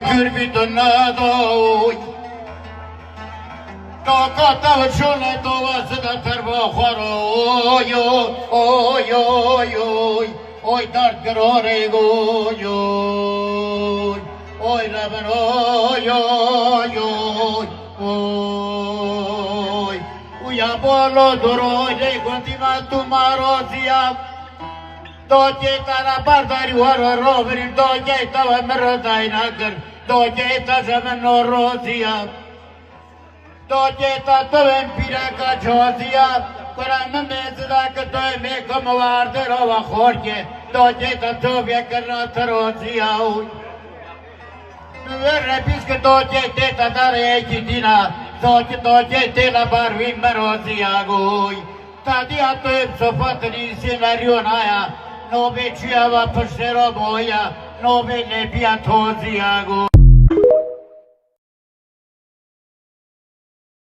Kırbiton nadoy Tokata vçune tovası da terbo xoro Oy oy oy oy Oy dert grore goy oy Oy raben oy oy oy Oy Uya bolo doroy le continua tu marozia Doje tara bardari waro roveri doje tava merodai nagar doje ta zaman rozia doje ta tavem piraka jozia Kuran mezda ka to me kom varde rova khorke doje ta to be karna tarozia Repis ke doje te ta dare kidina doje te la barvi merozia goi Tadi ato sofatri scenario naya No be ciava per moia, no be ne piatozia go.